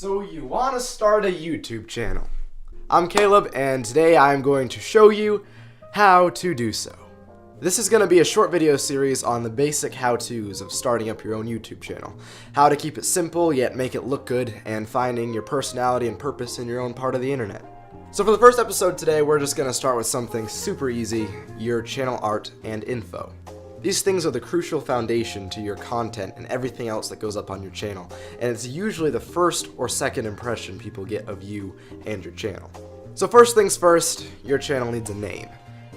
So you want to start a YouTube channel. I'm Caleb, and today I'm going to show you how to do so. This is going to be a short video series on the basic how-tos of starting up your own YouTube channel. How to keep it simple, yet make it look good, and finding your personality and purpose in your own part of the internet. So for the first episode today, we're just going to start with something super easy, your channel art and info. These things are the crucial foundation to your content and everything else that goes up on your channel, and it's usually the first or second impression people get of you and your channel. So first things first, your channel needs a name,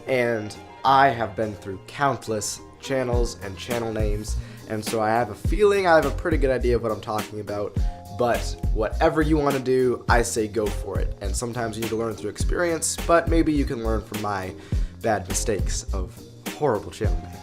and I have been through countless channels and channel names, and so I have a feeling I have a pretty good idea of what I'm talking about, but whatever you want to do, I say go for it, and sometimes you need to learn through experience, but maybe you can learn from my bad mistakes of horrible channel names.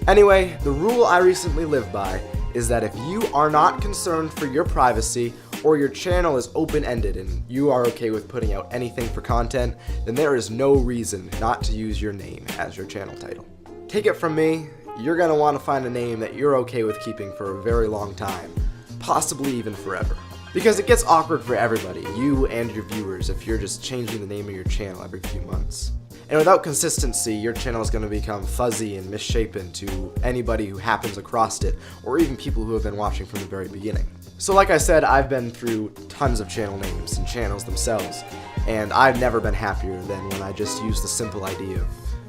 Anyway, the rule I recently live by is that if you are not concerned for your privacy or your channel is open-ended and you are okay with putting out anything for content, then there is no reason not to use your name as your channel title. Take it from me, you're going to want to find a name that you're okay with keeping for a very long time, possibly even forever. Because it gets awkward for everybody, you and your viewers, if you're just changing the name of your channel every few months. And without consistency, your channel is going to become fuzzy and misshapen to anybody who happens across it, or even people who have been watching from the very beginning. So like I said, I've been through tons of channel names and channels themselves, and I've never been happier than when I just used the simple idea of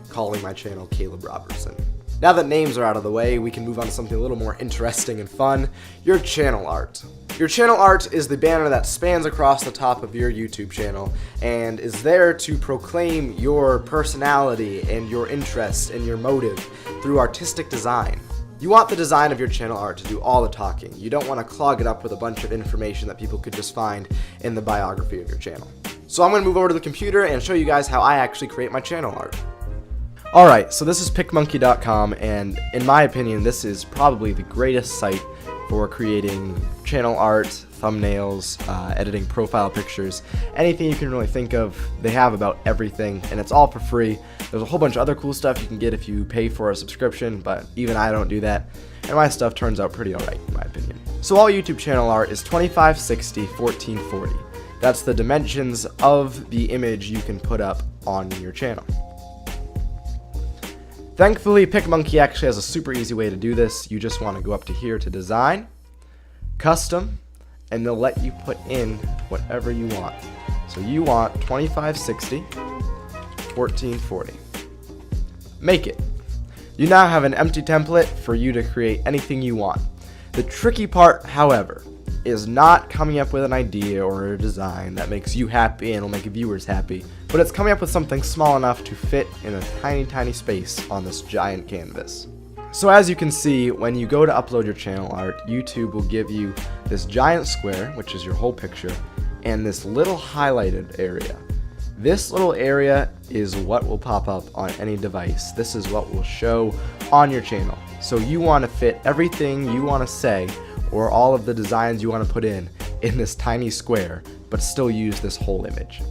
calling my channel Caleb Robertson. Now that names are out of the way, we can move on to something a little more interesting and fun, your channel art. Your channel art is the banner that spans across the top of your YouTube channel and is there to proclaim your personality and your interest and your motive through artistic design. You want the design of your channel art to do all the talking. You don't want to clog it up with a bunch of information that people could just find in the biography of your channel. So I'm going to move over to the computer and show you guys how I actually create my channel art. Alright, so this is PicMonkey.com, and in my opinion, this is probably the greatest site for creating channel art, thumbnails, editing profile pictures, anything you can really think of. They have about everything, and it's all for free. There's a whole bunch of other cool stuff you can get if you pay for a subscription, but even I don't do that, and my stuff turns out pretty alright, in my opinion. So all YouTube channel art is 2560 1440. That's the dimensions of the image you can put up on your channel. Thankfully, PicMonkey actually has a super easy way to do this. You just want to go up to here to design, custom, and they'll let you put in whatever you want. So you want 2560, 1440. Make it. You now have an empty template for you to create anything you want. The tricky part, however, is not coming up with an idea or a design that makes you happy and will make viewers happy, but it's coming up with something small enough to fit in a tiny space on this giant canvas. So as you can see, when you go to upload your channel art, YouTube will give you this giant square, which is your whole picture, and this little highlighted area. This little area is what will pop up on any device. This is what will show on your channel. So you want to fit everything you want to say or all of the designs you want to put in this tiny square, but still use this whole image.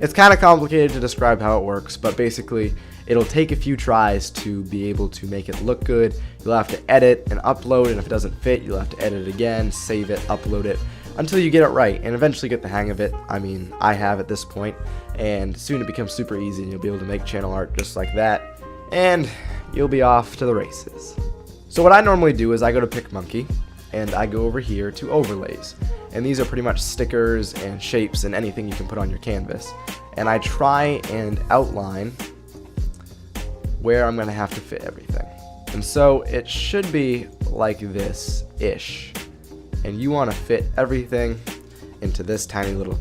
It's kind of complicated to describe how it works, but basically it'll take a few tries to be able to make it look good. You'll have to edit and upload, and if it doesn't fit, you'll have to edit it again, save it, upload it, until you get it right, and eventually get the hang of it. I mean, I have at this point, and soon it becomes super easy, and you'll be able to make channel art just like that, and you'll be off to the races. So what I normally do is I go to PicMonkey, and I go over here to overlays, and these are pretty much stickers and shapes and anything you can put on your canvas, and I try and outline where I'm going to have to fit everything. And so it should be like this-ish, and you want to fit everything into this tiny little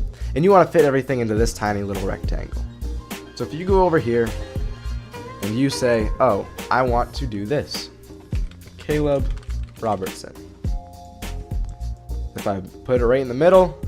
rectangle. So if you go over here and you say, oh, I want to do this, Caleb Robertson. If I put it right in the middle,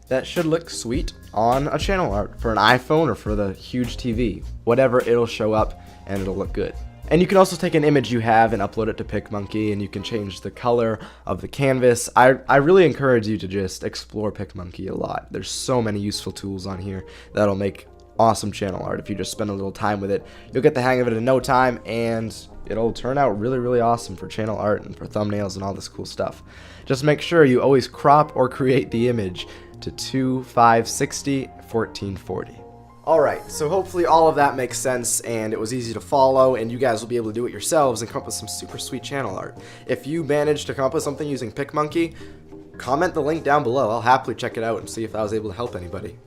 that should look sweet on a channel art for an iPhone or for the huge TV. Whatever, it'll show up and it'll look good. And you can also take an image you have and upload it to PicMonkey, and you can change the color of the canvas. I really encourage you to just explore PicMonkey a lot. There's so many useful tools on here that'll make awesome channel art. If you just spend a little time with it, you'll get the hang of it in no time, and it'll turn out really awesome for channel art and for thumbnails and all this cool stuff. Just make sure you always crop or create the image to 2560 1440. Alright, so hopefully all of that makes sense and it was easy to follow and you guys will be able to do it yourselves and come up with some super sweet channel art. If you managed to come up with something using PicMonkey, comment the link down below. I'll happily check it out and see if I was able to help anybody.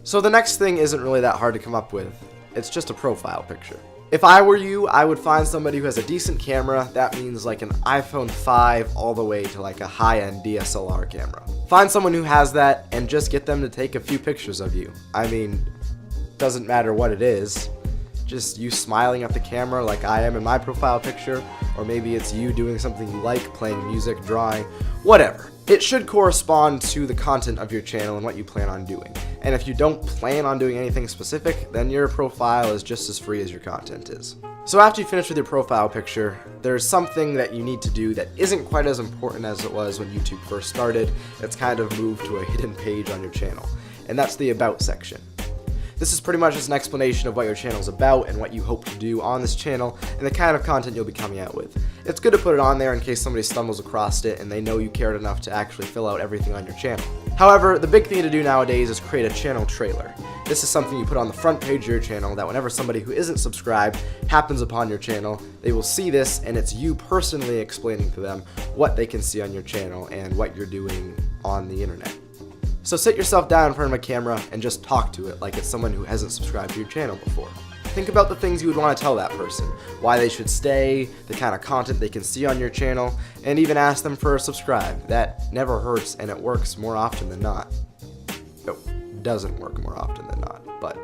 So the next thing isn't really that hard to come up with. It's just a profile picture. If I were you, I would find somebody who has a decent camera. That means like an iPhone 5 all the way to like a high-end DSLR camera. Find someone who has that and just get them to take a few pictures of you. I mean, doesn't matter what it is. Just you smiling at the camera like I am in my profile picture, or maybe it's you doing something you like, playing music, drawing, whatever. It should correspond to the content of your channel and what you plan on doing. And if you don't plan on doing anything specific, then your profile is just as free as your content is. So after you finish with your profile picture, there's something that you need to do that isn't quite as important as it was when YouTube first started. It's kind of moved to a hidden page on your channel, and that's the About section. This is pretty much just an explanation of what your channel is about and what you hope to do on this channel and the kind of content you'll be coming out with. It's good to put it on there in case somebody stumbles across it and they know you cared enough to actually fill out everything on your channel. However, the big thing to do nowadays is create a channel trailer. This is something you put on the front page of your channel that whenever somebody who isn't subscribed happens upon your channel, they will see this and it's you personally explaining to them what they can see on your channel and what you're doing on the internet. So sit yourself down in front of a camera and just talk to it like it's someone who hasn't subscribed to your channel before. Think about the things you would want to tell that person, why they should stay, the kind of content they can see on your channel, and even ask them for a subscribe. That never hurts and it works more often than not. It doesn't work more often than not, but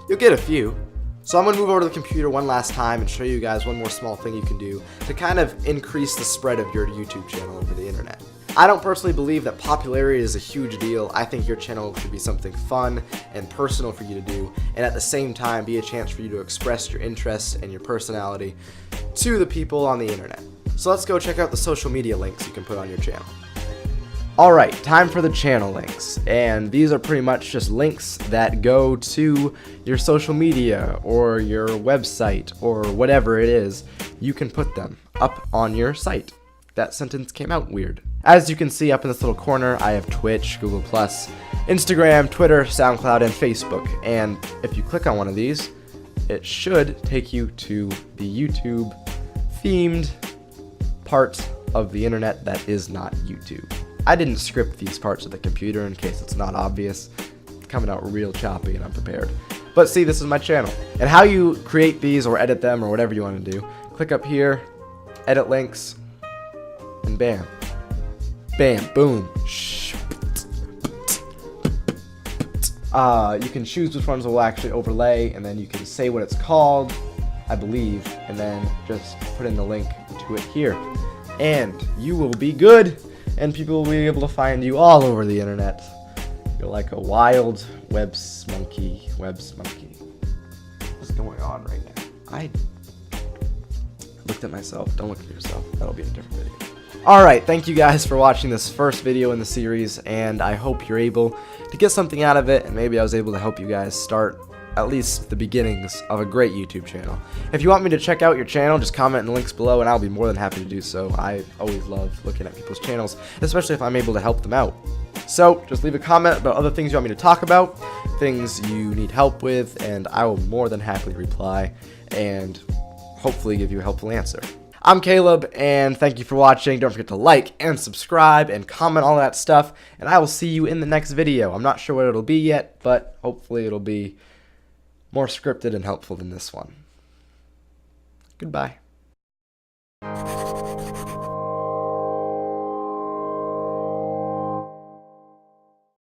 you'll get a few. So I'm going to move over to the computer one last time and show you guys one more small thing you can do to kind of increase the spread of your YouTube channel over the internet. I don't personally believe that popularity is a huge deal. I think your channel should be something fun and personal for you to do, and at the same time be a chance for you to express your interests and your personality to the people on the internet. So let's go check out the social media links you can put on your channel. Alright, time for the channel links, and these are pretty much just links that go to your social media or your website or whatever it is. You can put them up on your site. That sentence came out weird. As you can see up in this little corner, I have Twitch, Google+, Instagram, Twitter, SoundCloud, and Facebook. And if you click on one of these, it should take you to the YouTube themed part of the internet that is not YouTube. I didn't script these parts of the computer in case it's not obvious. It's coming out real choppy and unprepared. But see, this is my channel. And how you create these or edit them or whatever you want to do, click up here, edit links, and bam. Bam, boom. You can choose which ones will actually overlay, and then you can say what it's called, I believe, and then just put in the link to it here. And you will be good, and people will be able to find you all over the internet. You're like a wild webs monkey. What's going on right now? I looked at myself. Don't look at yourself. That'll be in a different video. Alright, thank you guys for watching this first video in the series, and I hope you're able to get something out of it, and maybe I was able to help you guys start at least the beginnings of a great YouTube channel. If you want me to check out your channel, just comment in the links below, and I'll be more than happy to do so. I always love looking at people's channels, especially if I'm able to help them out. So, just leave a comment about other things you want me to talk about, things you need help with, and I will more than happily reply, and hopefully give you a helpful answer. I'm Caleb, and thank you for watching. Don't forget to like and subscribe and comment all that stuff, and I will see you in the next video. I'm not sure what it'll be yet, but hopefully it'll be more scripted and helpful than this one. Goodbye.